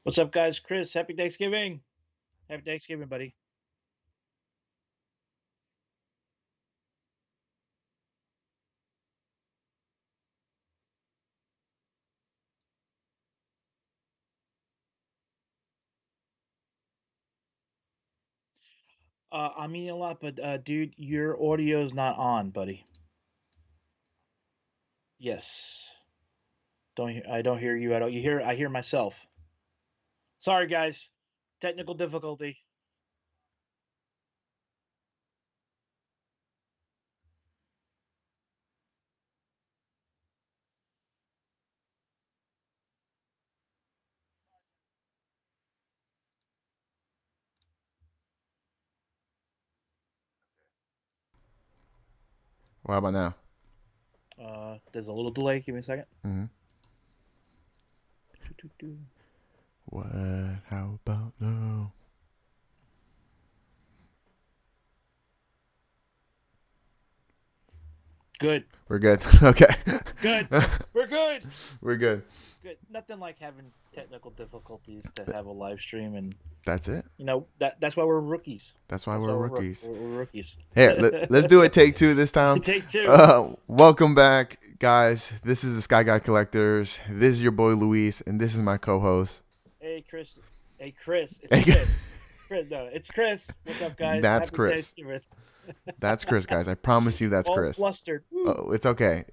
What's up, guys? Chris, happy Thanksgiving. Happy Thanksgiving, buddy. I'm eating a lot, but dude, your audio's not on, buddy. Yes. I don't hear you at all. I hear myself. Sorry, guys. Technical difficulty. What about now? There's a little delay. Give me a second. Mm-hmm. What? How about now? Good. We're good. Okay. Good. We're good. We're good. Good. Nothing like having technical difficulties to have a live stream, and That's it. that's why we're rookies. That's why That's we're why rookies. we're rookies. Here, let's do it. Take two this time. Take two. Welcome back, guys. This is the Sky Guy Collectors. This is your boy Luis, and this is my co-host. Hey, Chris. Hey, Chris. It's Chris. Chris. No, it's Chris. What's up, guys? That's Happy Chris. Thanksgiving. That's Chris, guys. I promise you, that's All Chris. flustered. Oh, it's okay.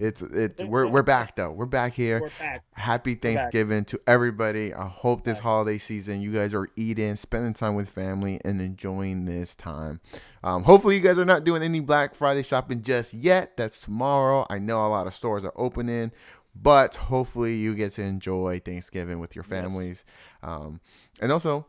We're back though. We're back here. We're back. Happy We're back. Thanksgiving to everybody. I hope this Back. holiday season you guys are eating, spending time with family, and enjoying this time. Hopefully you guys are not doing any Black Friday shopping just yet. That's tomorrow. I know a lot of stores are opening, but hopefully you get to enjoy Thanksgiving with your Yes. families. And also,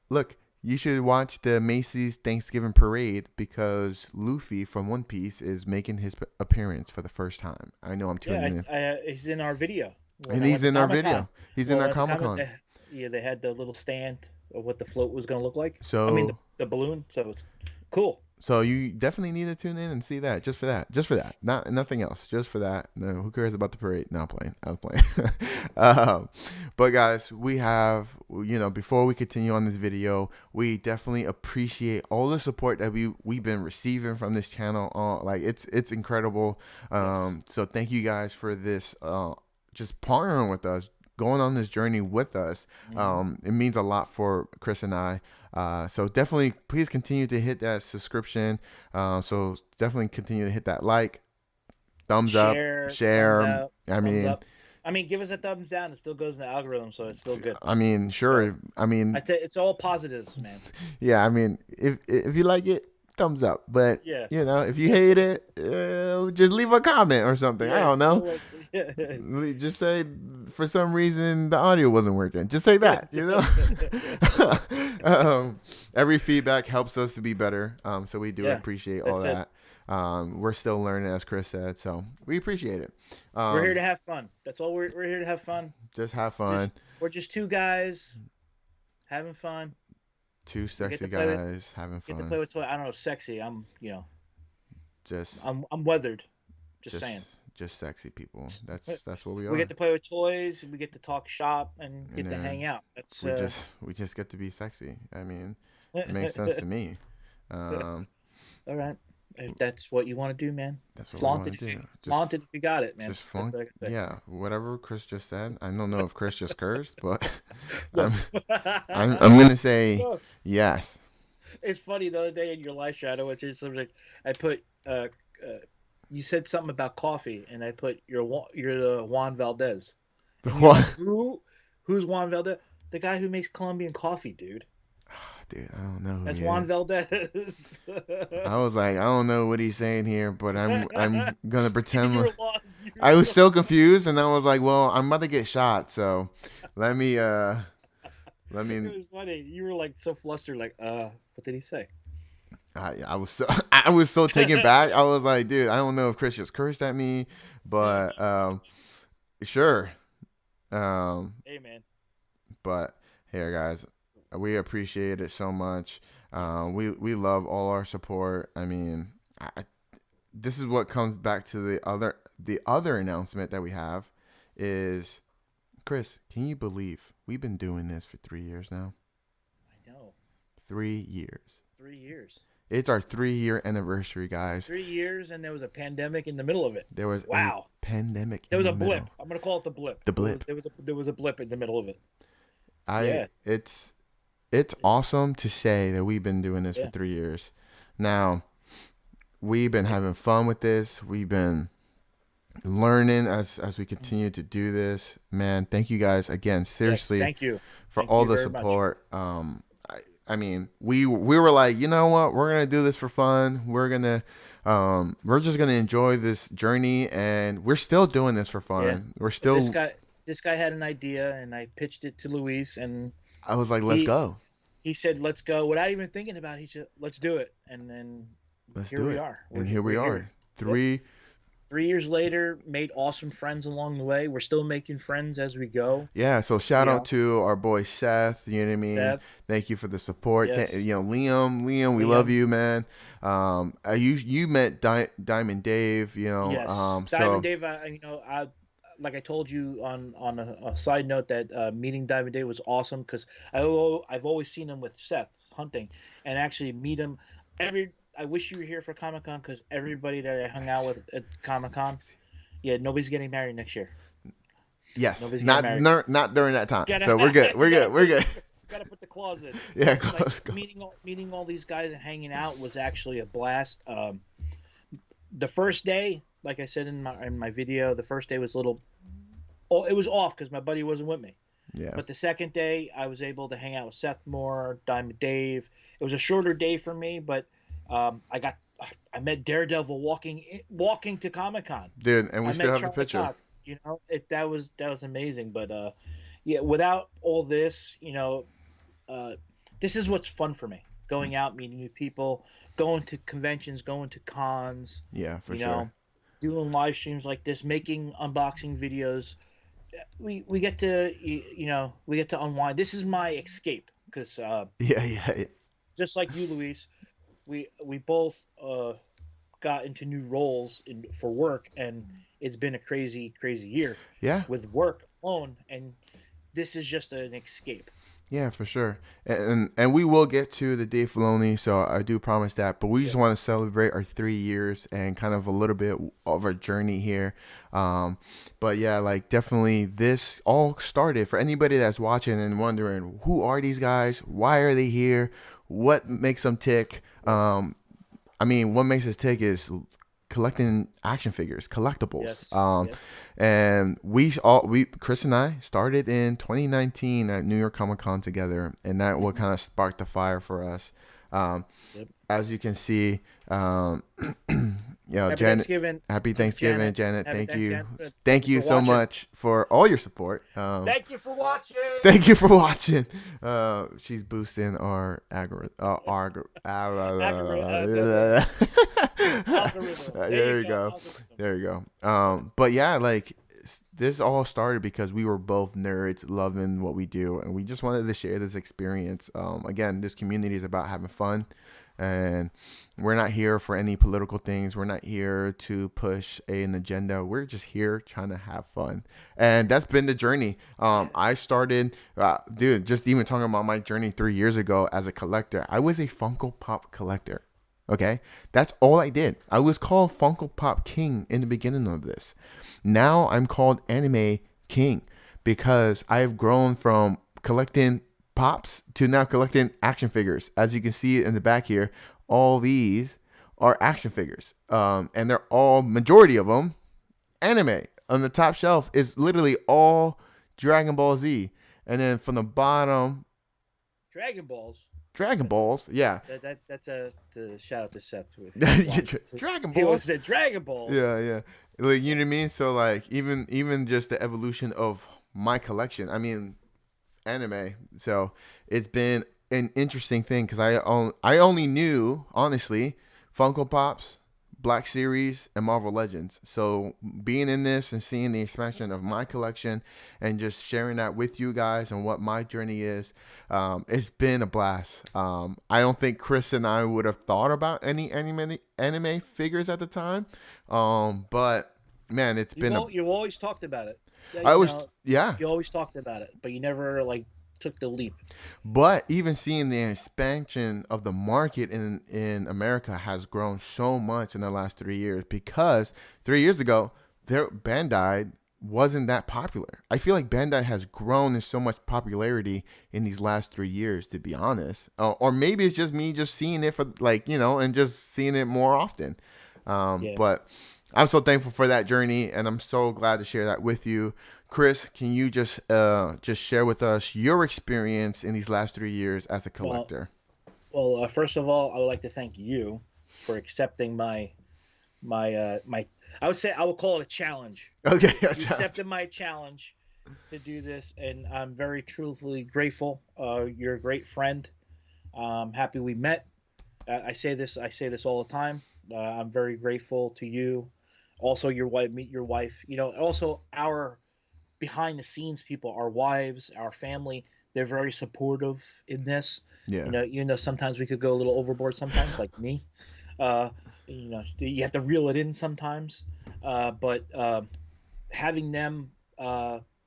look, you should watch the Macy's Thanksgiving Parade because Luffy from One Piece is making his appearance for the first time. I know I'm Yeah, tuning in. he's in our video. When And I he's went to in our Comic-Con. video. He's Well, in our at Comic Comic, Con. yeah, they had the little stand of what the float was going to look like. I mean, So the balloon. So it's cool. so you definitely need to tune in and see that. Just for that. Just for that. Not nothing else. Just for that. No, who cares about the parade? Not playing. I was playing. But guys, we have before we continue on this video, we definitely appreciate all the support that we've been receiving from this channel. It's incredible. Yes. So thank you guys for this. Just partnering with us, going on this journey with us. Mhm. It means a lot for Chris and I. So definitely, please continue to hit that subscription. So definitely continue to hit that like, thumbs up, Share, thumbs share. out, I thumbs mean, up. I mean, give us a thumbs down. It still goes in the algorithm, so it's still good. So sure. I mean, it's all positives, man. yeah. I mean, if you like it, thumbs up. But Yeah. if you hate it, just leave a comment or something. I Yeah. don't know. Yeah. Just say for some reason the audio wasn't working. Just say that, every feedback helps us to be better. So we do Yeah, appreciate all that's it. that. We're still learning, as Chris said, so we appreciate it. We're here Um, to have fun. That's all we're here to have fun. just have Just fun. we're just two guys having fun. Two We get sexy to play with guys having get to fun. play with toy. I don't know, sexy. Just, I'm weathered. Just saying. just sexy people. That's what we We get are. to play with toys. We get to talk shop and And get to then hang out. That's we just get to be sexy. I mean, it makes sense to me. Um, all right. If that's what you want to do, man. that's what we Flaunt want it to if do. you flaunt it if you got it, man. Just That's flunk. what I can say. Yeah, whatever Chris just said. I don't know if Chris just cursed, but No. I'm I'm gonna say No. yes. It's funny the other day in your live shadow, which is something I put. You said something about coffee, and I put you're Juan Valdez, and you're like, What? who's Juan Valdez? The guy who makes Colombian coffee, dude. Dude, I don't know who That's he Juan is. Valdez. I was like, I don't know what he's saying here, but I'm gonna pretend. You were lost. You were I was so so confused, and I was like, well, I'm about to get shot, so let me let me. It was funny. You were like so flustered, like, what did he say? I was so I was so taken back. I was like, dude, I don't know if Chris just cursed at me, but sure. Um, Hey, man. but here, guys, we appreciate it so much. We love all our support. I mean, this is what comes back to the other announcement that we have is, Chris, can you believe we've been doing this for 3 years now. I know. 3 years. 3 years. It's our 3 year anniversary, guys. 3 years, and there was a pandemic in the middle of it. There was a Wow. pandemic There in was the a blip. middle. I'm gonna call it the blip. The blip. There was a blip in the middle of it. I Yeah. it's awesome to say that we've been doing this for Yeah. 3 years. Now, we've been having fun with this. We've been learning as we continue to do this. Man, thank you guys again, Yes. seriously, Thank you. for Thank all you the very much. support. I mean, we were like, you know what, we're gonna do this for fun. We're just gonna enjoy this journey, and we're still doing this for Yeah. fun. We're This still. guy had an idea, and I pitched it to Luis, and I was like, let's he go. he said, "Let's go." Without even thinking about it, he said, "Let's do it." And then Let's here do we it. are. And here we We're are. here. Yep. 3 3 years later, made awesome friends along the way. We're still making friends as we go. Yeah, so shout You out know, to our boy Seth. You know what I mean? Seth, Thank you for the support. yes, Liam, we love Liam, you, man. You met Diamond Dave. yes, Diamond So Dave. I like I told you on a side note that meeting Diamond Dave was awesome because I've always seen him with Seth hunting, and actually meet him every. I wish you were here for Comic Con because everybody that I hung out with at Comic Con, yeah, nobody's getting married next year. yes, Nobody's getting married. not during that time. Gotta, So we're good. We're good. We're good. gotta put the clause in. Yeah, Like close. meeting all these guys and hanging out was actually a blast. The first day, like I said in my video, the first day was a little. Oh, it was off because my buddy wasn't with me. Yeah. But the second day, I was able to hang out with Seth more, Diamond Dave. It was a shorter day for me, but I met Daredevil walking to Comic Con. Dude, and we I still met have the Charlie picture. Cox. That was amazing. But yeah, without all this, this is what's fun for me. Going out, meeting new people, going to conventions, going to cons. Yeah, for You sure. know, doing live streams like this, making unboxing videos. We get to we get to unwind. This is my escape because Yeah. just like you, Luis, we both got into new roles for work, and it's been a crazy year Yeah. with work alone, and this is just an escape. Yeah, for sure. And we will get to the Dave Filoni, so I do promise that. But we just want to celebrate our 3 years and kind of a little bit of our journey here. But yeah, like definitely this all started for anybody that's watching and wondering, who are these guys? Why are they here? What makes them tick? What makes us tick is collecting action figures, collectibles. Yes. And Chris and I started in 2019 at New York Comic Con together, and that what kind of sparked the fire for us. Yep. As you can see, Happy Janet, Thanksgiving. happy Thanksgiving, Janet. Happy Thank you, Thanksgiving. thank you For so watching. much for all your support. Thank you for watching. Thank you for watching. She's boosting our algorithm. Algorithm. There you go. There you go. But yeah, like this all started because we were both nerds, loving what we do, and we just wanted to share this experience. Again, this community is about having fun, and we're not here for any political things. We're not here to push an agenda. We're just here trying to have fun, and that's been the journey. I started, just even talking about my journey 3 years ago as a collector. I was a Funko Pop collector. Okay, that's all I did. I was called Funko Pop King in the beginning of this. Now I'm called Anime King because I've grown from collecting pops to now collecting action figures. As you can see in the back here, all these are action figures, and they're all, majority of them, anime. On the top shelf is literally all Dragon Ball Z, and then from the bottom, Dragon Balls. Dragon Balls, yeah. That's a shout out to Seth. Dragon He Balls. said Dragon Balls. Yeah. Like, you know what I mean? So like even just the evolution of my collection. I mean, anime. So it's been an interesting thing because I only knew, honestly, Funko Pops, Black Series, and Marvel Legends. So being in this and seeing the expansion of my collection and just sharing that with you guys and what my journey is, it's been a blast. I don't think Chris and I would have thought about any anime figures at the time, but man, it's been a. You always talked about it. Yeah, I was, yeah. you always talked about it, but you never like took the leap. But even seeing the expansion of the market in America has grown so much in the last 3 years, because 3 years ago, their Bandai wasn't that popular. I feel like Bandai has grown in so much popularity in these last 3 years, to be honest. Or maybe it's just me just seeing it for, like, and just seeing it more often. Yeah. But I'm so thankful for that journey, and I'm so glad to share that with you. Chris, can you just share with us your experience in these last 3 years as a Well, collector? first of all, I would like to thank you for accepting my. I would say I would call it a challenge. Okay, You accepted my challenge to do this, and I'm very truthfully grateful. You're a great friend. Happy we met. I say this all the time. I'm very grateful to you. Also, your wife, meet your wife. Also our behind the scenes people, our wives, our family. They're very supportive in this. yeah, Even though sometimes we could go a little overboard sometimes, like me. Uh, you have to reel it in sometimes. But having them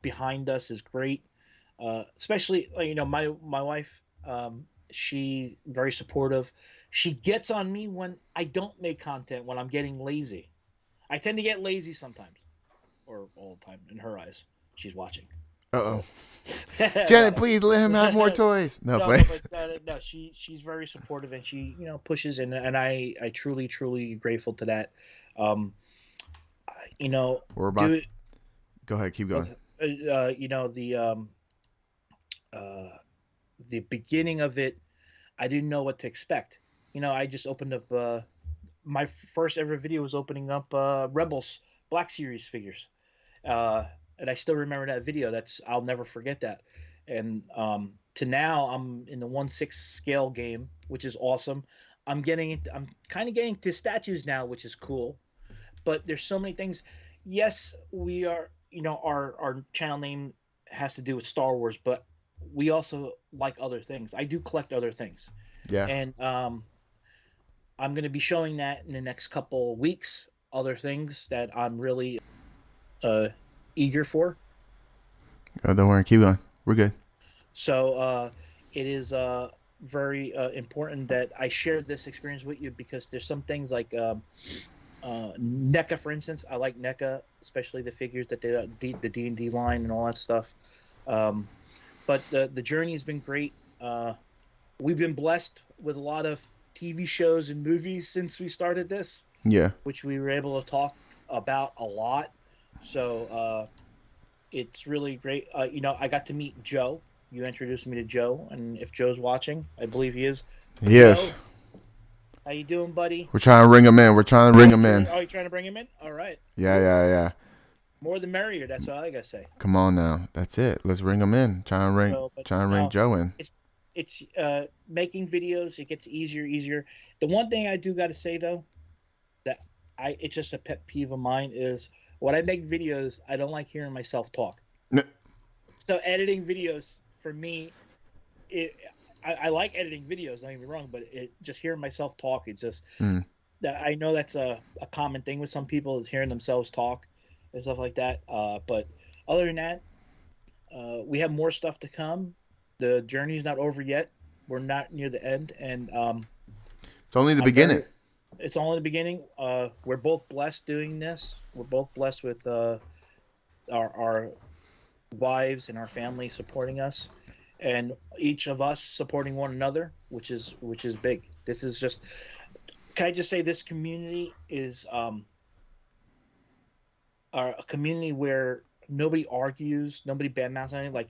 behind us is great. Especially, my wife. She very supportive. She gets on me when I don't make content, when I'm getting lazy. I tend to get lazy sometimes, or all the time in her eyes. She's watching. uh oh. So Janet, please let him have more no, toys. No, no, play. but no, she's very supportive, and she pushes, and I truly grateful to that. Um, you know, We're about. do Go ahead, keep going. uh, the beginning of it, I didn't know what to expect. I just opened up. My first ever video was opening up Rebels Black Series figures, and I still remember that video. I'll never forget that. And to now, I'm in the 1/6 scale game, which is awesome. I'm kind of getting to statues now, which is cool. But there's so many things. Yes, we are. Our channel name has to do with Star Wars, but we also like other things. I do collect other things, Yeah. and I'm going to be showing that in the next couple weeks. Other things that I'm really uh, eager for. Oh, don't worry, keep going. We're good. So it is very important that I share this experience with you, because there's some things like NECA, for instance. I like NECA, especially the figures that the D&D line and all that stuff. Um, but the journey has been great. We've been blessed with a lot of TV shows and movies since we started this, Yeah. which we were able to talk about a lot. So it's really great. I got to meet Joe. You introduced me to Joe, and if Joe's watching, I believe he is. Yes. Joe, how you doing, buddy? We're trying to ring him in. We're trying to ring him in. Are you trying to bring him in? All right. Yeah, Cool. yeah, yeah. More the merrier. That's all I gotta say. Come on now. That's it. Let's ring him in. Try and ring. But Try and ring Joe in. It's making videos. It gets easier. The one thing I do got to say though, that it's just a pet peeve of mine, is when I make videos, I don't like hearing myself talk. So editing videos for me, I like editing videos. Don't get me wrong, but just hearing myself talk, it's just I know that's a common thing with some people, is hearing themselves talk and stuff like that. But other than that, we have more stuff to come. The journey's not over yet. We're not near the end, and it's only the beginning. It's only the beginning. We're both blessed doing this. We're both blessed with our wives and our family supporting us, and each of us supporting one another, which is big. This is just. Can I just say this community is a community where nobody argues, nobody badmouths anything. Like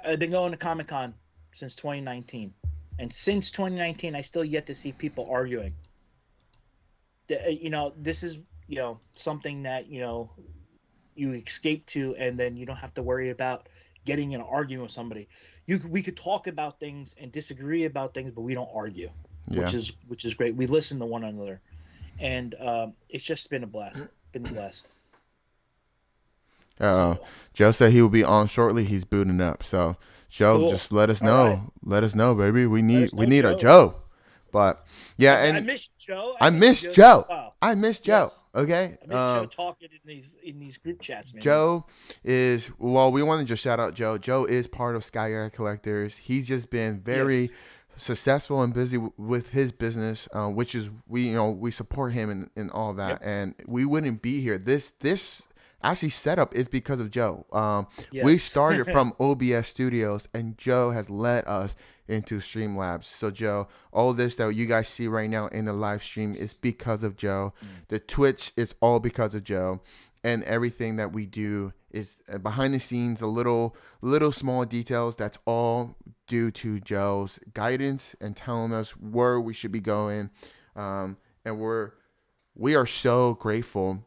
I've been going to Comic-Con since 2019, and since 2019, I still yet to see people arguing. This is something that you escape to, and then you don't have to worry about getting in an argument with somebody. We could talk about things and disagree about things, but we don't argue, which is great. We listen to one another, and it's just been a blast. Been blessed. Joe said he will be on shortly. He's booting up. So Joe, just let us know. Right. Let us know, baby. We need our Joe. But yeah, I and miss Joe. I miss miss Joe. Joe. Wow. I miss Joe. Yes. Okay. I miss Joe talking in these group chats, man. Joe is, well, we want to just shout out Joe. Joe is part of Sky Eye Collectors. He's just been very successful and busy with his business, which is we support him in all that, and we wouldn't be here. This actually setup is because of Joe. We started from OBS Studios, and Joe has led us into Streamlabs. So Joe, all this that you guys see right now in the live stream is because of Joe. The Twitch is all because of Joe. And everything that we do is behind the scenes, the little small details. That's all due to Joe's guidance and telling us where we should be going. And we are so grateful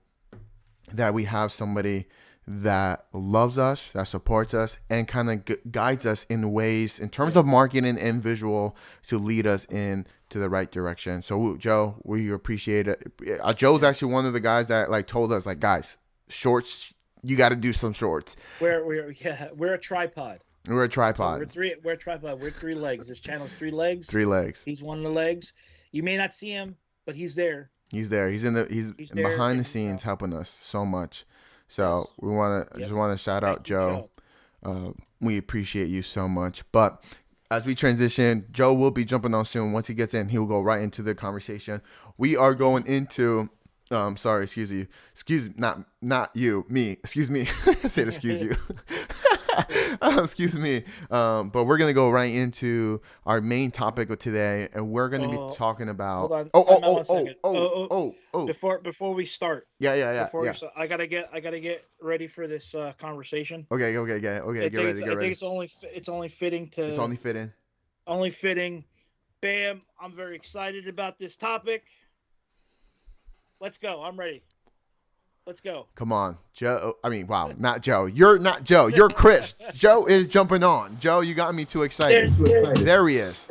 that we have somebody that loves us, that supports us, and kind of guides us in ways, in terms of marketing and visual, to lead us in to the right direction. So Joe, we appreciate it. Joe's actually one of the guys that told us, guys, shorts, you got to do some shorts. We're a tripod. We're a tripod. So we're a tripod. We're 3 legs. This channel's 3 legs. 3 legs. He's one of the legs. You may not see him, but he's there. He's there. He's behind the scenes helping us so much. So we just want to shout out Joe. We appreciate you so much. But as we transition, Joe will be jumping on soon. Once he gets in, he'll go right into the conversation. We are going into sorry, excuse you. Excuse not you, me. Excuse me. I said excuse you. Excuse me. But we're gonna go right into our main topic of today, and we're gonna be talking about. Before we start. Yeah. We start, I gotta get ready for this conversation. Okay. Get ready. I think it's only fitting to. It's only fitting. Only fitting. Bam! I'm very excited about this topic. Let's go. I'm ready. Let's go. Come on, Joe. I mean, wow, not Joe. You're not Joe. You're Chris. Joe is jumping on. Joe, you got me too excited. There he is.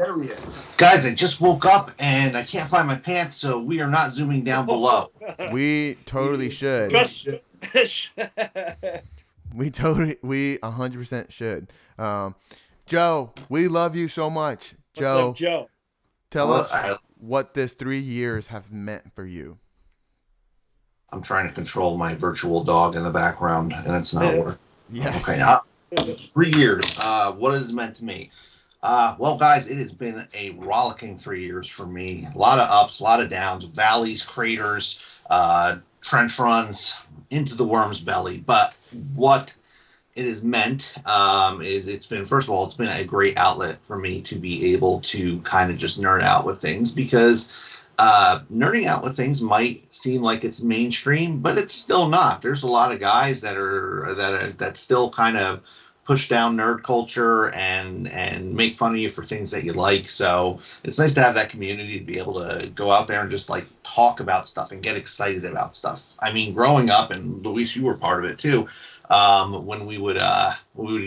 Guys, I just woke up and I can't find my pants, so we are not zooming down below. We totally should. We 100% should. Joe, we love you so much. Joe, up, Joe? Tell us what this 3 years has meant for you. I'm trying to control my virtual dog in the background, and it's not working. Yes. Okay, 3 years. What has it meant to me? Well, guys, it has been a rollicking 3 years for me. A lot of ups, a lot of downs, valleys, craters, trench runs, into the worm's belly. But what it has meant is it's been, first of all, it's been a great outlet for me to be able to kind of just nerd out with things, because nerding out with things might seem like it's mainstream, but it's still not. There's a lot of guys that still kind of push down nerd culture and make fun of you for things that you like. So it's nice to have that community to be able to go out there and just talk about stuff and get excited about stuff. I mean, growing up, and Luis, you were part of it too, when we would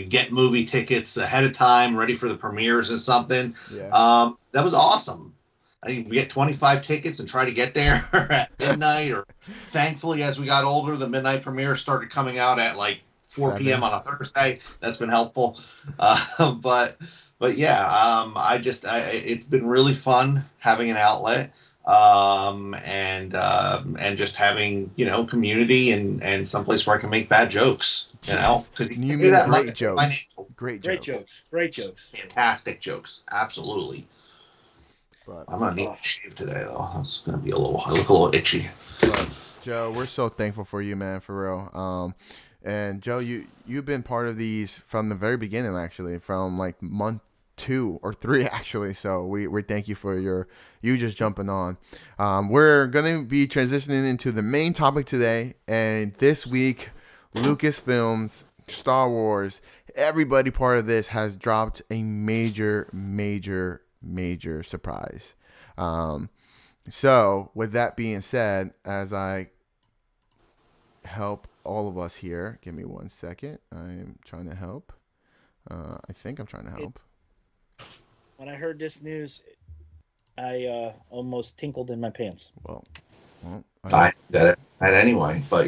get movie tickets ahead of time, ready for the premieres and something. Yeah. That was awesome. I think we get 25 tickets and try to get there at midnight, or thankfully, as we got older, the midnight premiere started coming out at 4 p.m. on a Thursday. That's been helpful. But yeah, it's been really fun having an outlet, and just having, community and someplace where I can make bad jokes, You mean great jokes. Great jokes. Fantastic jokes. Absolutely. But I'm gonna need to shave today, though. It's gonna be I look a little itchy. But, Joe, we're so thankful for you, man, for real. And Joe, you've been part of these from the very beginning, actually, from month 2 or 3, actually. So we thank you for you just jumping on. We're gonna be transitioning into the main topic today, and this week, Lucasfilms, Star Wars, everybody part of this has dropped a major surprise. So with that being said, as I help all of us here, give me 1 second. I'm trying to help. I think I'm trying to help. When I heard this news, I almost tinkled in my pants. Well, I did it anyway, but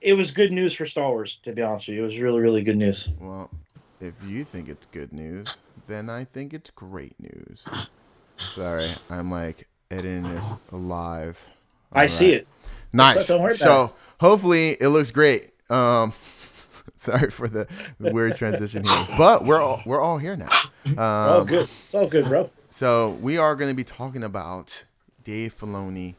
it was good news for Star Wars, to be honest with you. It was really, really good news. Well, if you think it's good news, then I think it's great news. Sorry, I'm like editing this live. I see it. Nice. Don't worry about So hopefully it looks great. Sorry for the weird transition here, but we're all here now. All good. It's all good, bro. So we are going to be talking about Dave Filoni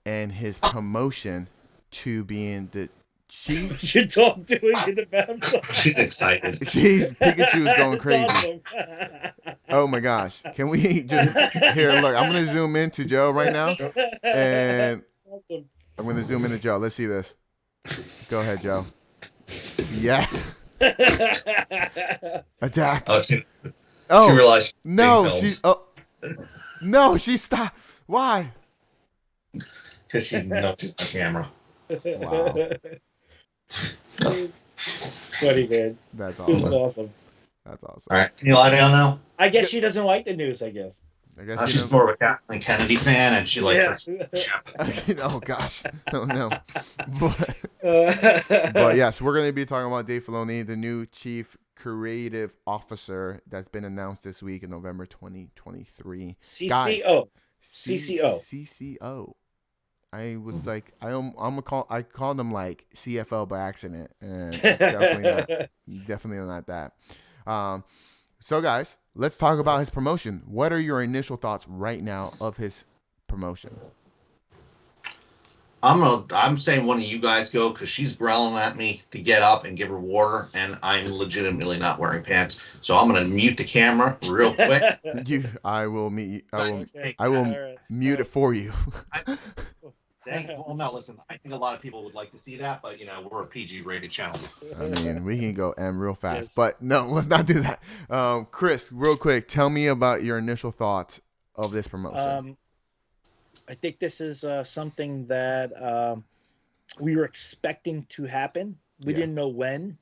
and his promotion to being the chief. What's your dog doing in the background? She's excited. Pikachu is going It's crazy. awesome. Oh my gosh! Can we just here? Look, I'm going to zoom into Joe right now, and Awesome. I'm going to zoom into Joe. Let's see this. Go ahead, Joe. Yeah. Attack. Oh, she Oh realized she was no! being She filmed. no! She stopped. Why? Because she knows she's on camera. Wow. Funny, man. That's This is awesome. awesome. That's awesome. All right, can you lie down now? I guess she doesn't like the news, I guess. I guess She's more of a Kathleen Kennedy fan, and she likes her. Oh gosh, no. But yes, we're going to be talking about Dave Filoni, the new chief creative officer that's been announced this week in November 2023. CCO. CCO. CCO. I was like, I called him like CFO by accident, and definitely not that. So guys, let's talk about his promotion. What are your initial thoughts right now of his promotion? I'm saying one of you guys go because she's growling at me to get up and give her water, and I'm legitimately not wearing pants. So I'm gonna mute the camera real quick. I will mute Alright. it for you. Well, no, listen. I think a lot of people would like to see that, but we're a PG-rated channel. I mean, we can go M real fast, Yes. but no, let's not do that. Chris, real quick, tell me about your initial thoughts of this promotion. I think this is something that we were expecting to happen. We didn't know when.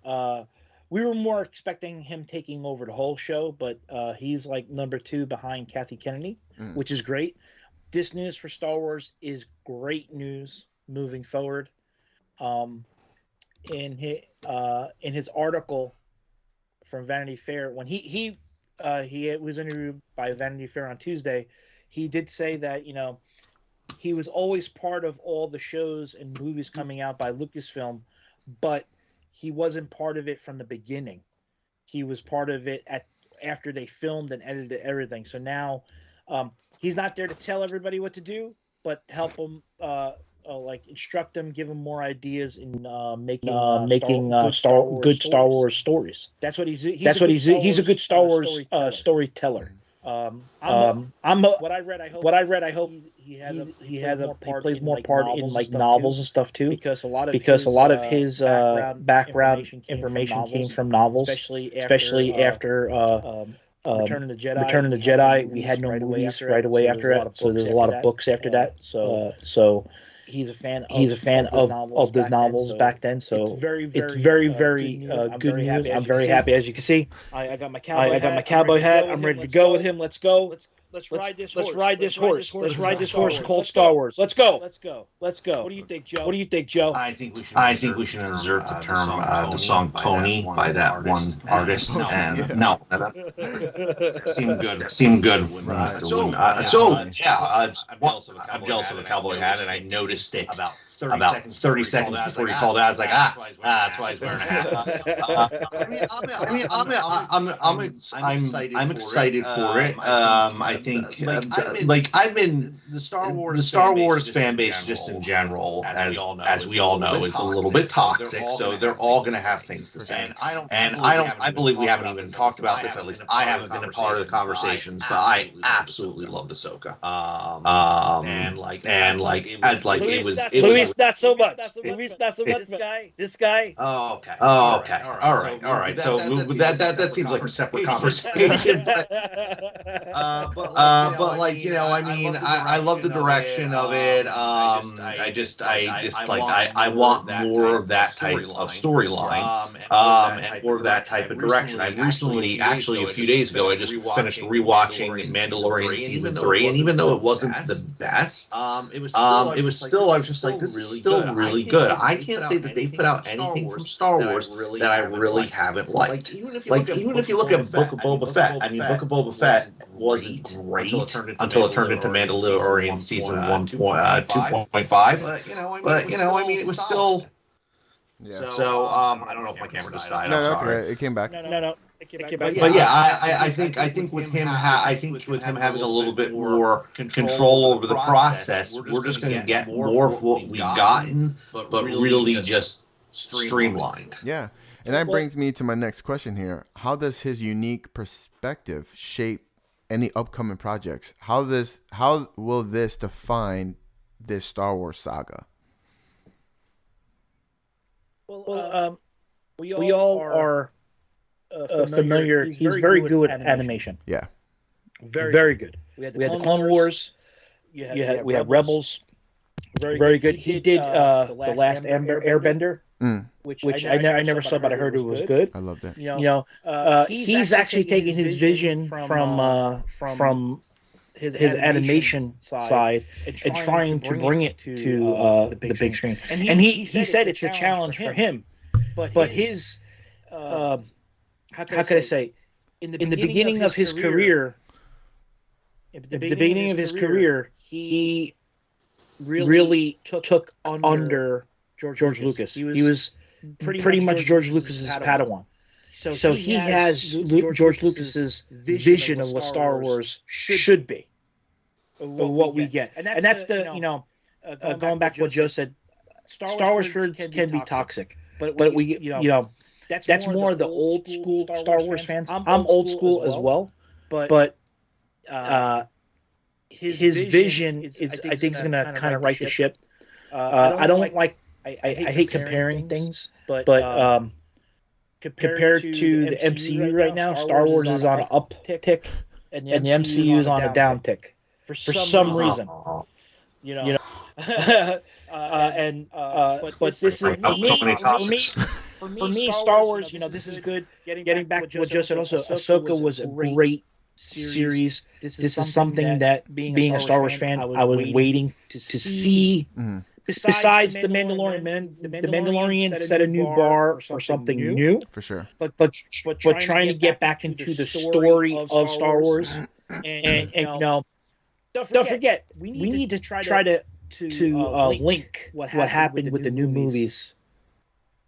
We were more expecting him taking over the whole show, but he's like number 2 behind Kathy Kennedy, which is great. This news for Star Wars is great news moving forward. In his article from Vanity Fair, when he was interviewed by Vanity Fair on Tuesday, he did say that he was always part of all the shows and movies coming out by Lucasfilm, but he wasn't part of it from the beginning. He was part of it after they filmed and edited everything. So now he's not there to tell everybody what to do, but help them, instruct them, give them more ideas in making good Star Wars stories. That's what he's. He's a good Star Wars storyteller. What I read, I hope he plays more part in like novels and stuff too, because a lot of his background information came from novels, especially after Return of the Jedi. We had no movies right away after it, so there's a lot of books after that. So he's a fan of the novels back then. So it's very good news. I'm very happy, as you can see. I got my cowboy hat. I'm ready to go with him. Let's go. Let's ride this horse. Let's ride this horse called Star Wars. Let's go. What do you think, Joe? I think we should insert the term the song "Pony" by that one artist. No, that seemed good. I'm jealous of a cowboy hat, and I noticed it about 30 seconds before you called out. I was like, that's why he's wearing a hat. I'm excited for it. I think I've been the Star Wars fan base just in general, as we all know, is a little bit toxic. So they're all going to have things to say. I believe we haven't even talked about this. At least I haven't been a part of the conversations, but I absolutely loved Ahsoka. Luis, not so much. This guy. Oh, okay. All right. So that seems like a separate conversation. But like I love the direction of it. I want more of that type of storyline, and more of that type of direction. I recently, actually a few days ago, I just finished rewatching Mandalorian season 3, and even though it wasn't the best, it was still I was just like, this still really good. I can't say that they've put out anything from Star Wars that I really haven't liked. Like even if you look at Book of Boba Fett, I mean, Book of Boba Fett wasn't great until it turned into Mandalorian season 2.5. But I mean, it was still. Yeah. So I don't know if my camera just died. No, I'm that's sorry. right. It came back. No. It came back. But yeah, I think with him having a little bit more control over the process, we're just going to get more of what we've gotten, but really just streamlined. Yeah. And that brings me to my next question here. How does his unique perspective shape any upcoming projects? How will this define this Star Wars saga? Well, we all are familiar. He's very good at animation. Yeah. Very good. We had the Clone Wars. We had Rebels. Very good. He did the last Airbender, which I never saw, but I heard it was good. I loved it. He's actually taking his vision from his animation side and trying to bring it to the big screen. And he said it's a challenge for him, but his how could I say, in the beginning of his career, he really took under George Lucas. He was pretty much George Lucas's Padawan. So he has George Lucas's vision of what Star Wars should be, what we get, and that's the going back to what Joe said. Star Wars fans can be toxic, but we that's more the old school Star Wars fans. I'm old school as well, but his vision is, I think, is going to kind of right the ship. I don't like. I hate comparing things, but compared to the MCU right now, Star Wars is on an uptick, and the MCU is on a downtick for some reason. But this is for me, Star Wars. This is good. Getting back to what Joe said, also, Ahsoka was a great series. This is something that, being a Star Wars fan, I was waiting to see. Mm-hmm. Besides the Mandalorian, the Mandalorian set a new bar for something new, for sure. But trying to get back into the story of Star Wars, and don't forget, we need to try to link what happened with the new movies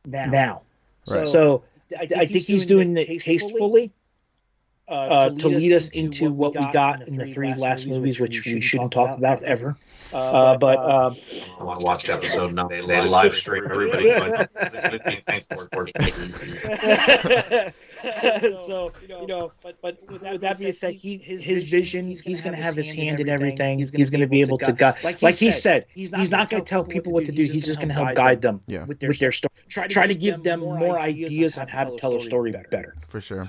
now. Right. So I think he's doing it tastefully to lead us into what we got in the three last movies, which we shouldn't talk about ever. I want to watch the episode now. They live stream everybody. So but with that being said, his vision, he's going to have his hand in everything. He's going to be able to guide. Like he said, he's not going to tell people what to do. He's just going to help guide them with their story. Try to give them more ideas on how to tell a story better. For sure.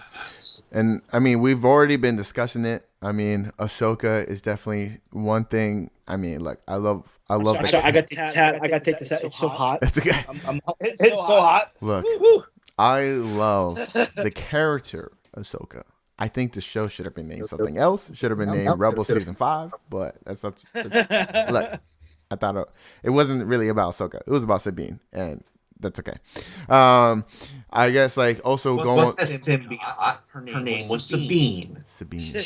And I mean, we've already been discussing it. I mean, Ahsoka is definitely one thing. I mean, like I love. I got to take this out. It's so hot. It's okay. It's so hot. Look, I love the character Ahsoka. I think the show should have been named something else. Should have been named Rebel Season 5. But that's look. I thought it wasn't really about Ahsoka. It was about Sabine, and that's okay. I guess like also going. Her name was Sabine. Sabine.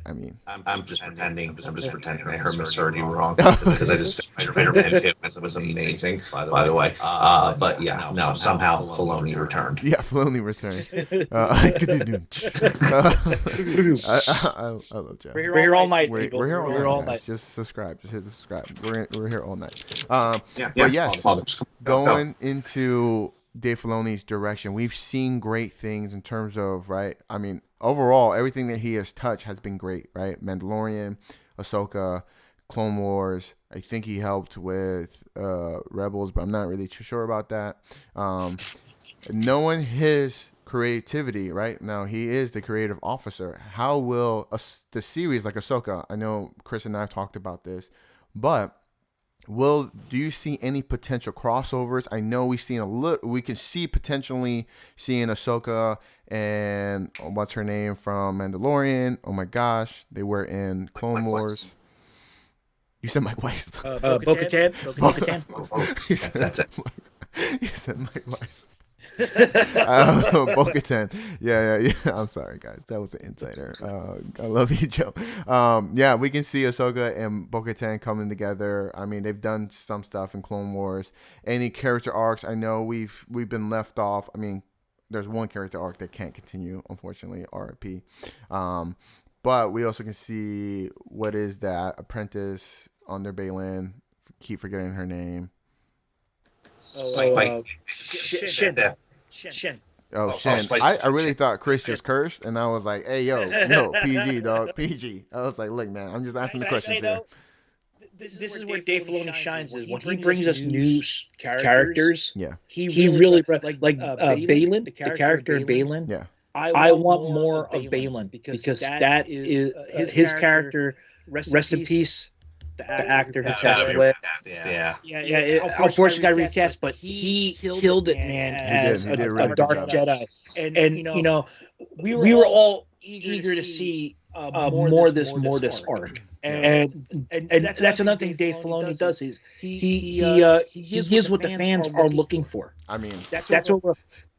I mean, I'm just pretending. I misheard you wrong because I just Spider-Man 2 was amazing, by the way. But yeah, no, somehow Filoni returned. Yeah, Filoni returned. I love Jeff. We're here all night. We're here all night. Just subscribe. Just hit the subscribe. We're here all night. But yes, going into Dave Filoni's direction, we've seen great things in terms of, right? I mean, overall, everything that he has touched has been great, right? Mandalorian, Ahsoka, Clone Wars. I think he helped with Rebels, but I'm not really too sure about that. Knowing his creativity, right? Now, he is the creative officer. How will the series like Ahsoka, I know Chris and I have talked about this, but do you see any potential crossovers? I know we can see potentially seeing Ahsoka and what's her name from Mandalorian. Oh my gosh, they were in Clone Wars. You said Mike Weiss. Bo-Katan. He said, That's it. he said Mike Weiss. Bo-Katan. Yeah. I'm sorry, guys. That was an insider. I love you, Joe. Yeah, we can see Ahsoka and Bo-Katan coming together. I mean, they've done some stuff in Clone Wars. Any character arcs, I know we've been left off. I mean, there's one character arc that can't continue, unfortunately, RIP. But we also can see what is that apprentice under Baylan. Keep forgetting her name. Shin. Oh, Shin. I really thought Chris just cursed, and I was like, hey, yo, PG, dog, PG. I was like, look, man, I'm just asking the questions here. This is where Dave Filoni shines, is when he brings us new characters. Yeah. He really like Baylan, the character in Baylan. Yeah. I want more of Baylan because that is his character. Rest in peace. The actor who passed away. Unfortunately got recast, but he killed it, man, as a really dark Jedi. And you know, we were all eager to see more of this arc. And that's another thing Dave Filoni does, is he gives what the fans are looking for. I mean, that's what we're,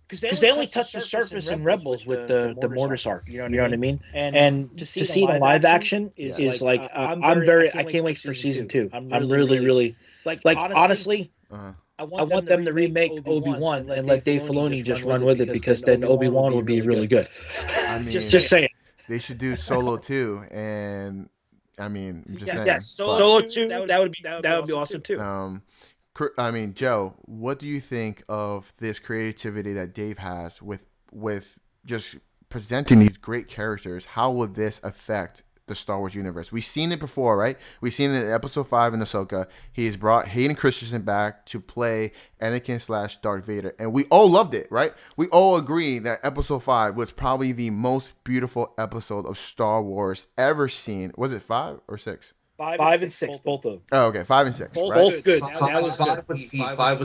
because they only touched the surface in Rebels with the Mortis arc. You know what I mean? And to see it in live action is like I can't wait for season 2. I'm really like honestly. I want them to remake Obi-Wan and let Dave Filoni just run with it, because then Obi-Wan would be really good. I mean, just saying. They should do Solo 2, and I mean, I'm just saying. Yes, Solo 2. That would be awesome too. I mean, Joe, what do you think of this creativity that Dave has with just presenting these great characters? How will this affect the Star Wars universe? We've seen it before, right? We've seen it in Episode 5 in Ahsoka. He's brought Hayden Christensen back to play Anakin / Darth Vader, and we all loved it, right? We all agree that Episode 5 was probably the most beautiful episode of Star Wars ever seen. Was it 5 or 6? 5 and 6, both of them. Oh, okay, 5 and 6. Both good. Five was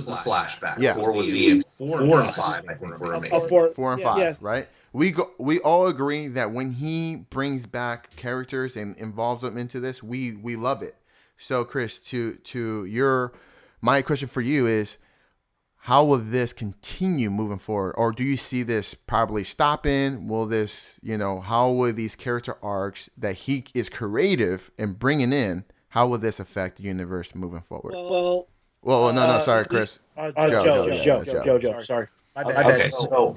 the flashback. Yeah. 4 was the 4 and 5. I think were amazing. 4 and 5, right? We all agree that when he brings back characters and involves them into this, we love it. So, Chris, my question for you is, how will this continue moving forward? Or do you see this probably stopping? Will this, how will these character arcs that he is creative and bringing in, how will this affect the universe moving forward? Well, no, sorry, Chris. Joe, sorry. Okay, so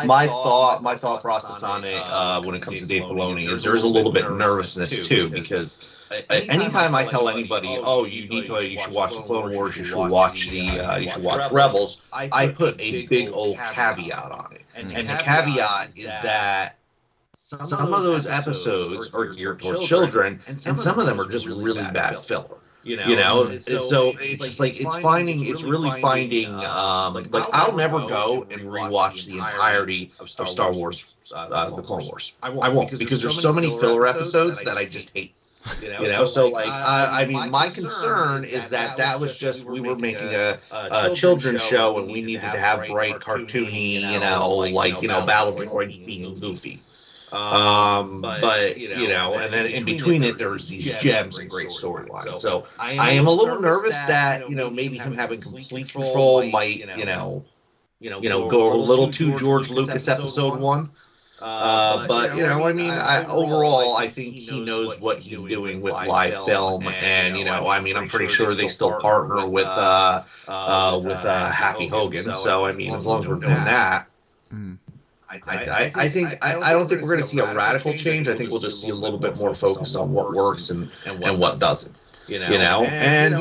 my thought process on it when it comes to Dave Filoni is there is a little bit of nervousness too, because anytime I tell anybody, oh, you should watch the Clone Wars, you should watch Rebels, I put a big old caveat on it, and the caveat is that some of those episodes are geared toward children, and some of them are just really bad filler. So it's really finding I'll never go and rewatch the entirety of Star Wars, the Clone Wars. I won't, because there's so many filler episodes that I just hate. So I mean, my concern is that was just, we were making a children's show, and we needed to have bright, cartoony, battle droids being goofy. But and then in between it, there's these gems and great storylines. So I am a little nervous that maybe him having complete control might go a little too George Lucas Episode 1. But I mean, overall, I think he knows what he's doing with live film, and I mean, I'm pretty sure they still partner with Happy Hogan. So I mean, as long as we're doing that. I don't think we're going to see a radical change. I think we'll just see a little bit more focus on what works and what doesn't. And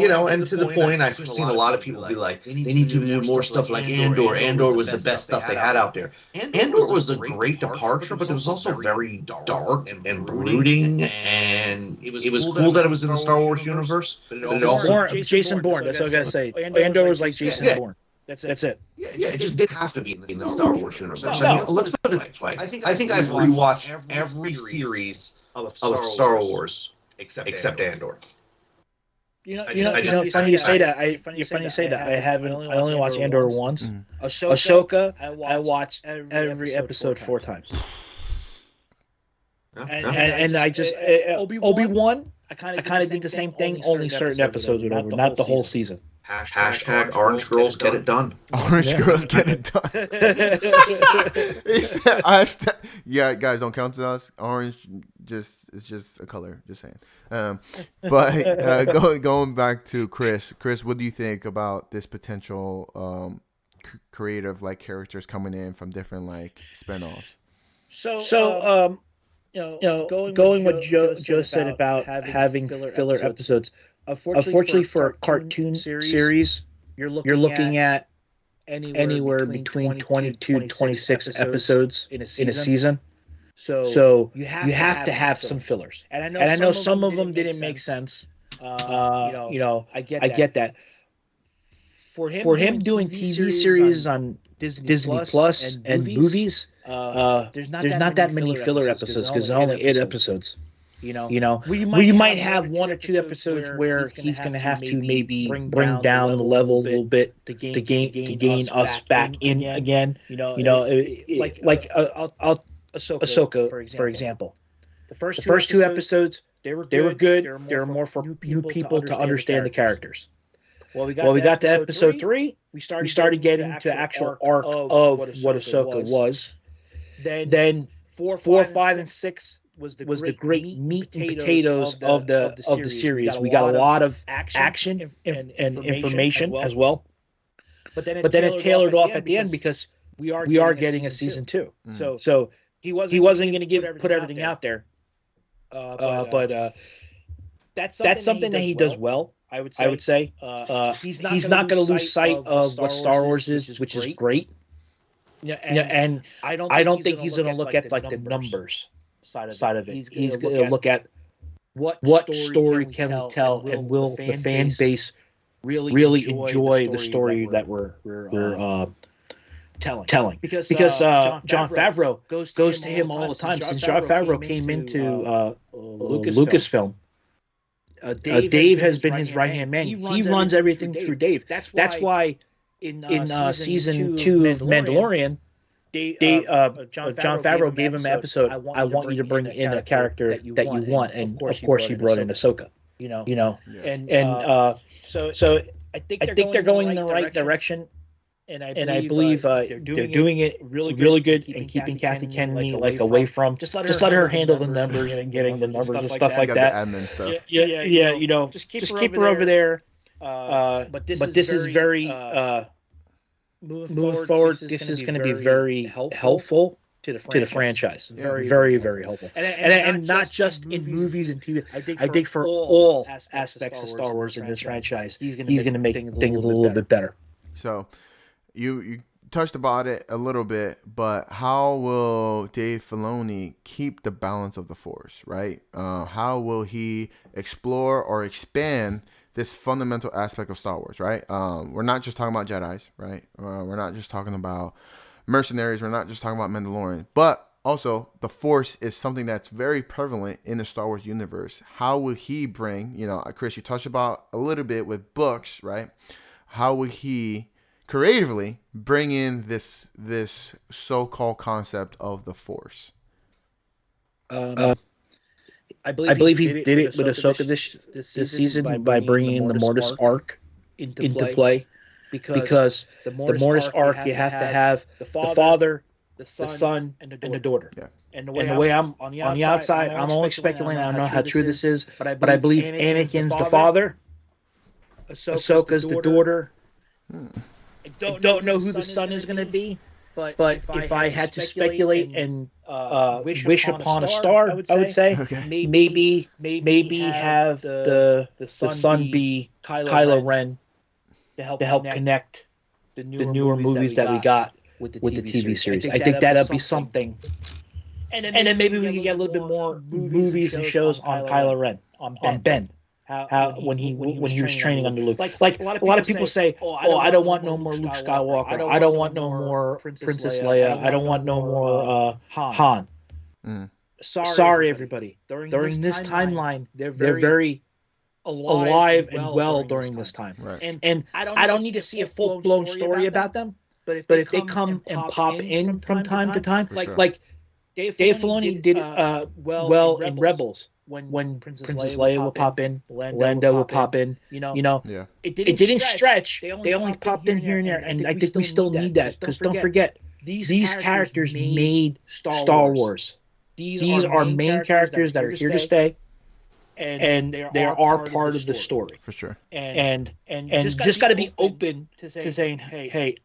to the point, I've seen a lot of people be like, they need to do more stuff like Andor. Andor was the best stuff they had out there. Andor was a great departure, but it was also very dark and brooding, and it was cool that it was in the Star Wars universe. But it also Jason Bourne. That's what I gotta say. Andor was like Jason Bourne. That's it. Yeah, it just didn't have to be in the Star Wars universe. I mean, let's put it this way. I think I've rewatched every series of Star Wars except Andor. Funny you say that. Funny you say that. I only watched Andor once. Ahsoka, I watched every episode 4 times. And I just Obi-Wan, I kind of did the same thing. Only certain episodes would over, not the whole season. Hashtag Orange Girls get it done. Orange Girls get it done. He said, yeah, guys, don't count to us. Orange it's just a color. Just saying. But going back to Chris. Chris, what do you think about this potential creative like characters coming in from different like spinoffs? So going what Joe said about having filler episodes. Unfortunately, for a cartoon series, you're looking at anywhere between 22 to 26 episodes in a season. So you have to have some fillers, and I know some of them didn't make sense. I get that. For him doing TV series on Disney Plus and movies, there's not that many filler episodes because there's only 8 episodes. We might have 1 or 2 episodes where he's going to have to maybe bring down the level a little bit to gain us back in again. Like Ahsoka, for example. The first 2 episodes, they were good. They were more for new people to understand the characters. Well, we got to episode 3. We started getting to actual arc of what Ahsoka was. Then 4, 5, and 6 was the great meat and potatoes of the series. We got a lot of action and information as well. But then it tailored off at the end because we are getting a season 2. So he wasn't going to put everything out there. But that's something that he does well. I would say he's not going to lose sight of what Star Wars is, which is great. And I don't think he's going to look at like the numbers side of it. He's going to look at what story can we tell, and will the fan base really enjoy the story that we're telling. Because Jon Favreau goes to him all the time. Since Jon Favreau came into Lucasfilm, Dave has been his right-hand man. He runs everything through Dave. That's why in season 2 of Mandalorian, Jon Favreau gave him an episode. I want you to bring in a character that you want, and of course he brought in Ahsoka. So I think they're going in the right direction, and I believe they're doing it really good and keeping Kathy Kennedy like away from. Just let her handle the numbers and getting the numbers and stuff like that. Admin stuff. Yeah. Just keep her over there. But this is very moving forward. This is going to be very helpful to the franchise. Very helpful. And not just in movies and TV. I think for all aspects of Star Wars in this franchise, he's going to make things a little bit better. So, you touched about it a little bit, but how will Dave Filoni keep the balance of the Force, right? How will he explore or expand this fundamental aspect of Star Wars, right? We're not just talking about Jedis, right? We're not just talking about mercenaries. We're not just talking about Mandalorian, but also the Force is something that's very prevalent in the Star Wars universe. How will he bring, Chris, you touched about a little bit with books, right? How will he creatively bring in this so-called concept of the Force? I believe he did it with Ahsoka this season by bringing in the Mortis arc into play, because the Mortis arc, you have to have the father, the son, and the daughter. Yeah. And the way I'm on the outside, I'm only speculating. I don't know how true this is, but I believe Anakin's the father, Ahsoka's the daughter. I don't know who the son is going to be, but if I had to speculate and wish upon a star, I would say maybe have the son be Kylo Ren to help connect the newer movies that we got with the TV series. I think that'd be something. And then maybe we could get a little bit more movies and shows on Kylo Ren, on Ben. How when he was training under Luke, like a lot of people say, I don't want no more Luke Skywalker. I don't want no more Princess Leia. I don't want no more Han. Sorry, everybody. During this timeline, they're very alive and well during this time. Right. And I don't need to see a full blown story about them. But if they come and pop in from time to time, like Dave Filoni did well in Rebels. when Princess Leia would pop in, Lando would pop in. Yeah. It didn't stretch. They only popped in here and there, and I think we still need that because don't forget, these characters made Star Wars. These are main characters that are here to stay, and they are part of the story For sure. And just got to be open to saying, hey,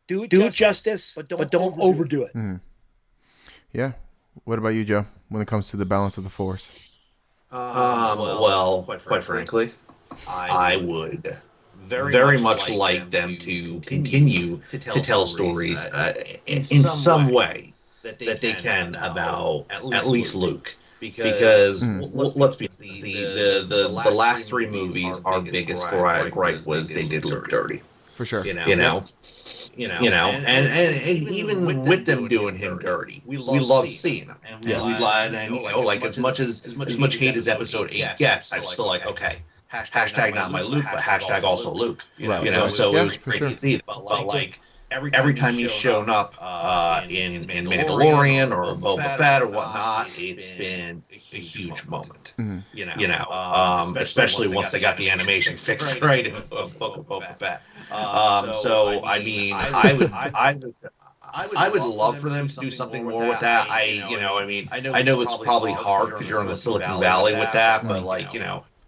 do it justice, but don't overdo it. Mm-hmm. Yeah. What about you, Joe? When it comes to the balance of the Force? Well, quite frankly, I would very much like them to continue to tell stories in some way that they can about at least Luke. Because let's be honest, the last three movies, our biggest gripe was they did Luke dirty. For sure. You know, and even with them doing him dirty, we love seeing him, and we like as much hate as Episode 8 gets, I'm still like, okay, hashtag not my Luke, but hashtag also Luke. So it was great to see it, but like every time he's shown up in Mandalorian or Boba Fett or whatnot, it's been a huge moment. Mm-hmm. Especially once they got the animation fixed right in Boba Fett. So I mean, I would love for them to do something more with that. I know it's probably hard because you're in the Silicon Valley with that, but like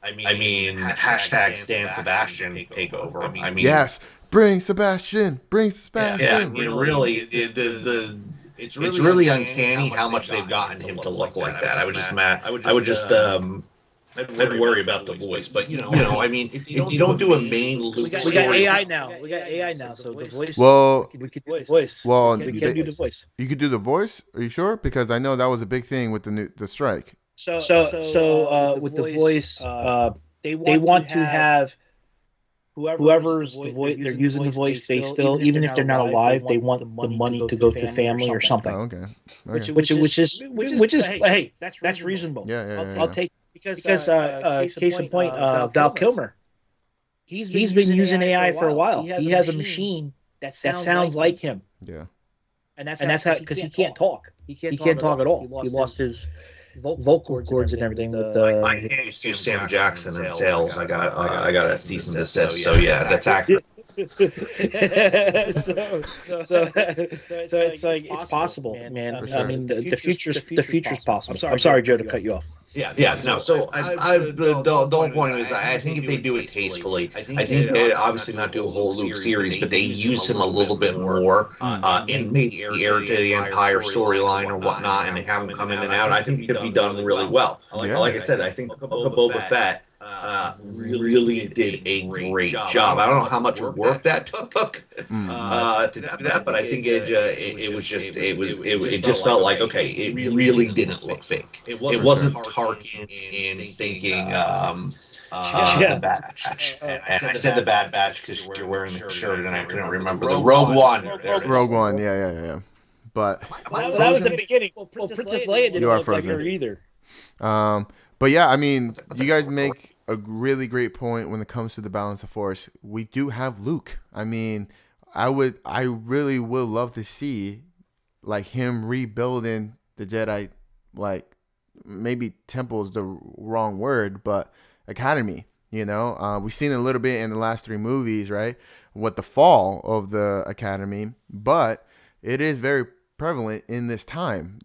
I mean, hashtag Stan Sebastian takeover. I mean, yes. Bring Sebastian. Yeah, it's really uncanny how much they've gotten him to look like that. I would just I'd worry about the voice, but I mean, if you don't do a main Luke, we got AI now. So the voice. Well, we could do the voice. Well, we can do the voice. You could do the voice. Are you sure? Because I know that was a big thing with the strike. So with the voice, they want to have whoever's the voice they're using the voice. They still, even if they're not alive, they want the money to go to family or something. Oh, okay. Which is hey, that's reasonable. Yeah. I'll take because case in point, Val Kilmer. He's been using AI for a while. He has a machine that sounds like him. Yeah. And that's how, because he can't talk. He can't talk at all. He lost his vocal cords and everything. With I can't use Sam Jackson in sales. I got a cease and desist. So yeah, that's accurate. so it's like it's possible, man. Sure. I mean, the future's possible. I'm sorry, Joe, to cut you off. Yeah, no. So the whole point is, I think if they do it tastefully, I think they obviously not do a whole Luke series, but they use him a little bit more in maybe the heir to the Empire storyline or whatnot, and they have him come in and out. I think it could be done really well. Like I said, I think Boba Fett really did a great job. I don't know how much work that took to do that, but I think it just felt like, okay, it really didn't look fake. It wasn't Tarkin in stinking the Bad Batch. And I said the Bad Batch because you're wearing the shirt and I couldn't remember the Rogue One. Rogue One, yeah. But that was the beginning. Well, Princess Leia didn't look like her either. But yeah, I mean, you guys make a really great point when it comes to the balance of Force. We do have Luke. I mean, I really would love to see like him rebuilding the Jedi, like maybe temple is the wrong word, but academy. We've seen a little bit in the last three movies, right? With the fall of the academy, but it is very prevalent in this time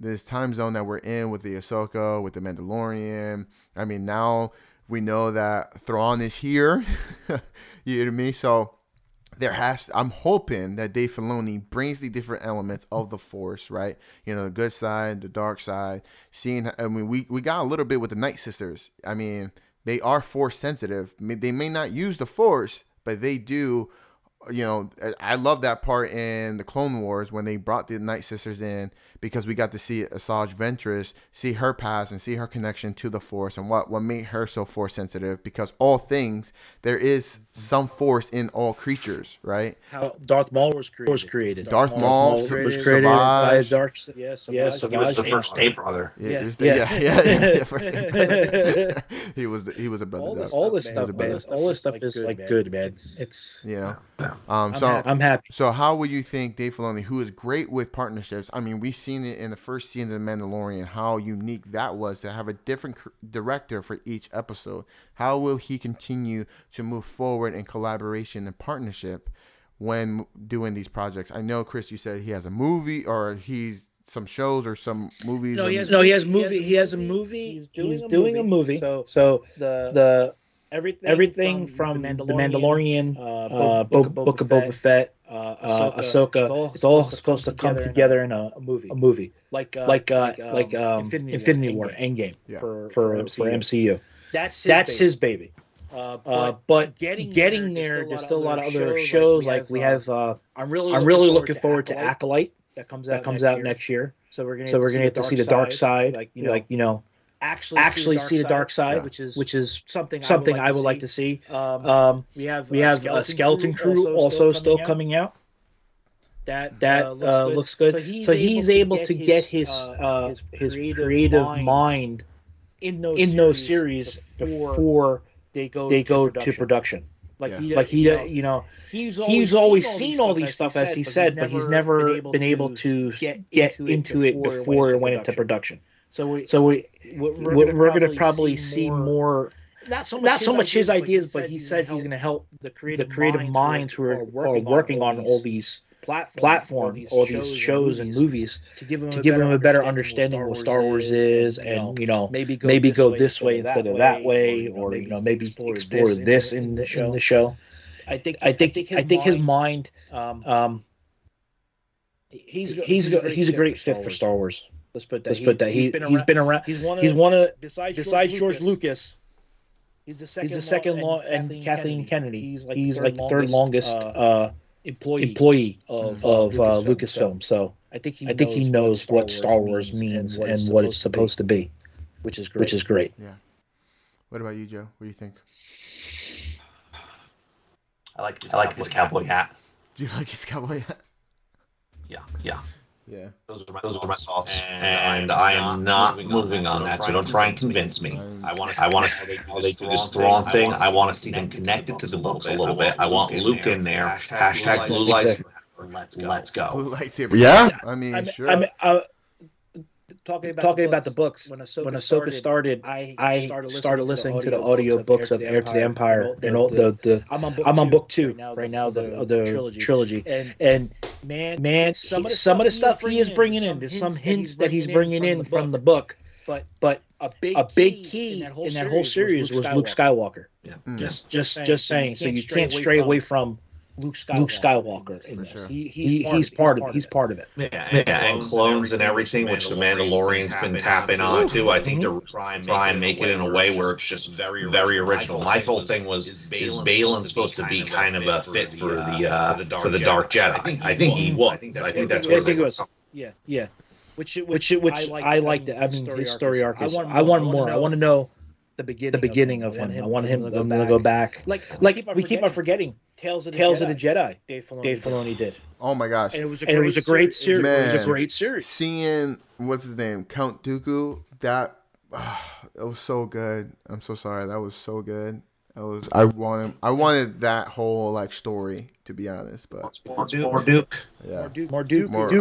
zone that we're in with the Ahsoka, with the Mandalorian. I mean, now we know that Thrawn is here. You hear me? So I'm hoping that Dave Filoni brings the different elements of the Force, right? The good side, the dark side. We got a little bit with the Night Sisters. I mean, they are Force sensitive. They may not use the Force, but they do. I love that part in the Clone Wars when they brought the Night Sisters in, because we got to see Asajj Ventress, see her past and see her connection to the Force and what made her so Force sensitive, because all things, there is some Force in all creatures, right? How Darth Maul was created. Darth Maul was created by Savage. He was the first step brother. Yeah. First step brother. he was a brother. All this stuff, man. All this stuff is like good, man. It's I'm happy. So how would you think Dave Filoni, who is great with partnerships? I mean, we've seen it in the first season of Mandalorian, how unique that was to have a different director for each episode. How will he continue to move forward in collaboration and partnership when doing these projects? I know, Chris, you said he has a movie or he's some shows or some movies. He has a movie. He's doing a movie. So the everything from the Mandalorian, Book of Boba Fett, Ahsoka, it's all supposed to come together in a movie, like Infinity War, Endgame for MCU. That's his baby. But getting there, there's still a lot of other shows. Like we have, I'm really looking forward to Acolyte that comes out next year. So we're gonna get to see the dark side, actually see the dark side, which is something I would like to see. We have Skeleton Crew also still coming out. That looks good. So he's able to get his creative mind in those series before they go to production. He's always seen all these stuff, as he said, but he's never been able to get into it before it went into production. So we're going to probably see more, not so much his ideas, but he said he's going to help the creative minds who are working on all these platforms, all these shows and movies, to give him a better understanding of what Star Wars is, and maybe go this way instead of that way, or maybe explore this in the show. I think his mind, he's a great fit for Star Wars. Let's put that. He's been around. He's one of besides George Lucas. He's the second and Kathleen Kennedy. He's like the third longest employee of Lucasfilm. So I think he knows what Star Wars means and what it's supposed to be, which is great. Yeah. What about you, Joe? What do you think? I like his cowboy hat. Do you like his cowboy hat? Yeah. Those are my thoughts, and I am not moving on that. So don't try and convince me. I want to see how they do this Thrawn thing. I want to see them connected to the books a little bit. I want Luke in there. Hashtag blue lightsaber. Let's go. Blue lightsaber. Yeah. I mean, sure. Talking about the books, when Ahsoka started, I started listening to the audio books of Heir to the Empire, and all I'm on book 2 right now, the trilogy, and man, some of the stuff he is bringing in, there's some hints that he's bringing in from the book, but a big key in that whole series was Luke Skywalker. Yeah. Just saying. So you can't stray away from Luke Skywalker in this. Sure. He's part of it. Yeah, and clones and everything, which the Mandalorian's been tapping on too. I think to try and make it in a way where it's just very original. My whole thing was, is Balin supposed to be kind of a fit for the Dark Jedi? I think he was. I think that's what it was. Yeah. Which I liked. I mean, his story arc is. I want more. I want to know the beginning of him. I want him to go back. Like we keep on forgetting. Tales of the Jedi. Dave Filoni did. Oh my gosh! And it was a great series. Man, it was a great series. Seeing what's his name, Count Dooku. That it was so good. I'm so sorry. That was so good. I wanted that whole story, to be honest. But more Duke. Yeah. More Duke. I want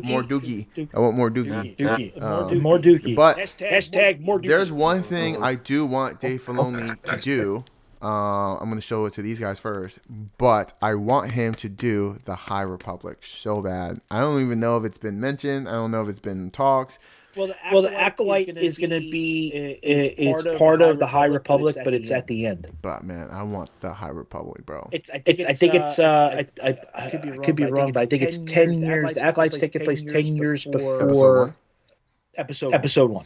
more Dookie. I want more Dookie. More Dookie. But hashtag more Dookie. There's one thing I do want Dave Filoni to do. I'm going to show it to these guys first, but I want him to do the High Republic so bad. I don't even know if it's been mentioned. I don't know if it's been in talks. Well, the Acolyte is going to be part of the High Republic, but it's at the end. But man, I want the High Republic, bro. I could be wrong, but I think it's 10 years. The Acolyte's taking place 10 years before Episode 1.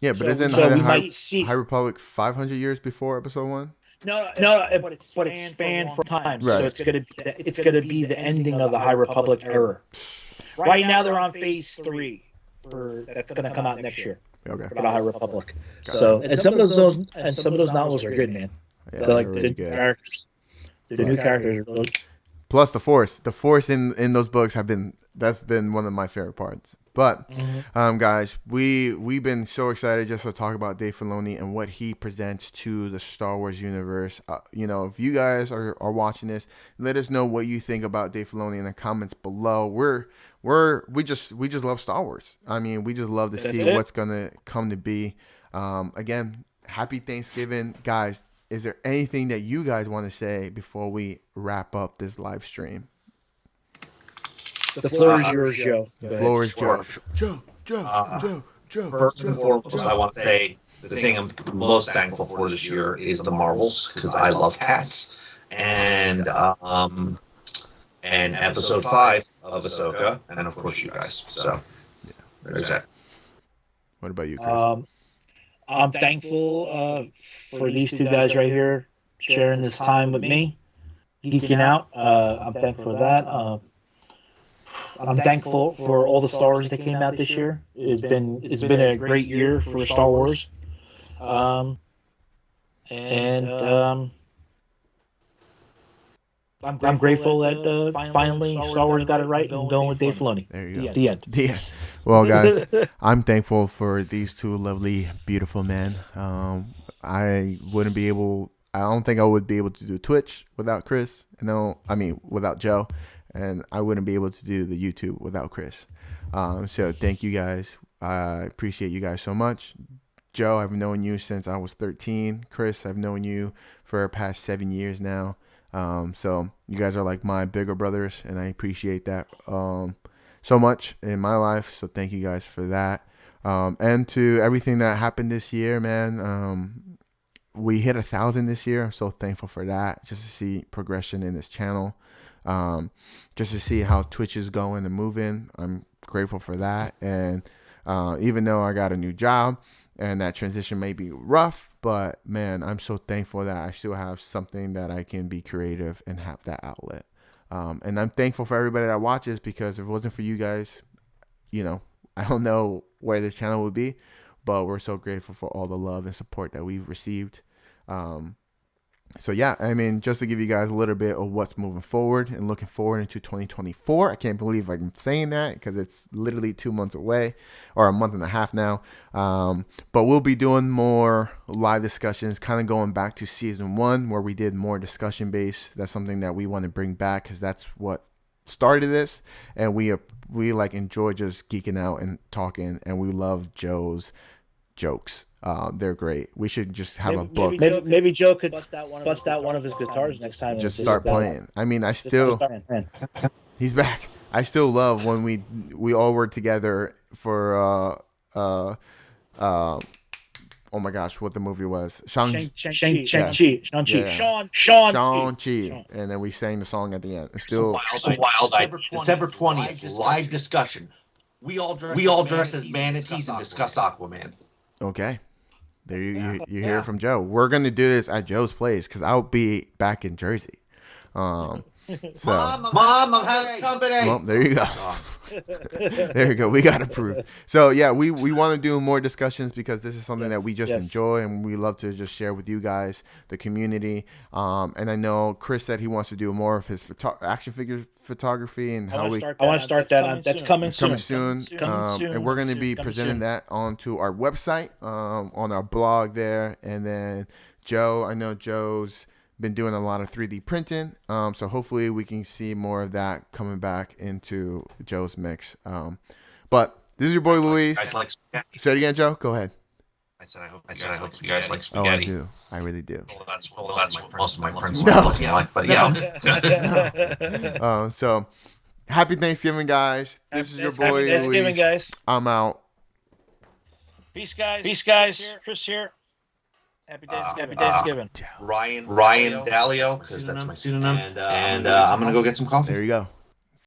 Yeah, but isn't High Republic 500 years before Episode 1? No, but it's spanned for time. Right. So it's gonna be the ending of the High Republic era. Right now they're on Phase 3 that's gonna come out next year. Okay. For the High Republic. So and some of those novels are good, man. Yeah, they're really good characters. The new characters are really. Plus the force in those books that's been one of my favorite parts. But guys, we've been so excited just to talk about Dave Filoni and what he presents to the Star Wars universe. If you guys are watching this, let us know what you think about Dave Filoni in the comments below. We just love Star Wars. I mean, we just love to see what's gonna come to be. Again, happy Thanksgiving, guys. Is there anything that you guys want to say before we wrap up this live stream? The floor is yours, Joe. The floor is yours. Joe. First and foremost, I want to say the thing I'm most thankful for this year is the Marvels, because I love cats, and episode 5 of Ahsoka, and of course you guys. So there's that. What about you, Chris? I'm thankful for these two guys right here sharing this time with me, geeking out. I'm thankful for that. I'm thankful for all the Star Wars that came out this year. It's been a great year for Star Wars. I'm grateful that finally Star Wars got it right and going with Dave Filoni. There you go. The end. The end. Well, guys, I'm thankful for these two lovely, beautiful men. I don't think I would be able to do Twitch without Chris. Without Joe. And I wouldn't be able to do the YouTube without Chris. So thank you guys. I appreciate you guys so much. Joe, I've known you since I was 13. Chris, I've known you for the past 7 years now. So you guys are like my bigger brothers, and I appreciate that so much in my life. So thank you guys for that. And to everything that happened this year, man. We hit 1,000 this year. I'm so thankful for that. Just to see progression in this channel. Just to see how Twitch is going and moving. I'm grateful for that. And even though I got a new job and that transition may be rough, but man, I'm so thankful that I still have something that I can be creative and have that outlet. And I'm thankful for everybody that watches, because if it wasn't for you guys, I don't know where this channel would be, but we're so grateful for all the love and support that we've received. So yeah, just to give you guys a little bit of what's moving forward and looking forward into 2024. I can't believe I'm saying that, because it's literally 2 months away, or a month and a half now. But we'll be doing more live discussions, kind of going back to season 1, where we did more discussion based. That's something that we want to bring back, because that's what started this, and we enjoy just geeking out and talking, and we love Joe's jokes. They're great. We should just have a book. Maybe Joe could bust out one of his guitars next time. Just start playing. He's back. I still love when we all were together for oh my gosh, what the movie was. Shang-Chi. And then we sang the song at the end. It's still Wild Eye. December 20th, live discussion. We all dress as manatees and discuss Aquaman. Okay. There you hear it from Joe. We're going to do this at Joe's place, because I'll be back in Jersey. So, Mom, I'm having company. Well, there you go. There you go. We got approved. So yeah, we want to do more discussions, because this is something that we just enjoy, and we love to just share with you guys, the community. And I know Chris said he wants to do more of his action figure photography, and I want to start that. That's coming soon. And we're going to be presenting that onto our website, on our blog there. And then Joe, I know Joe's been doing a lot of 3D printing, so hopefully we can see more of that coming back into Joe's mix. But this is your boy Luis. Say it again, Joe. Go ahead. I said I hope you guys like spaghetti. Oh, I do. I really do. Well, that's what most of my friends like. But yeah. So happy Thanksgiving, guys. This is your boy Luis. Happy Thanksgiving, guys. I'm out. Peace, guys. Chris here. Happy Thanksgiving. Ryan Dalio, because that's my pseudonym. And I'm going to go get some coffee. There you go.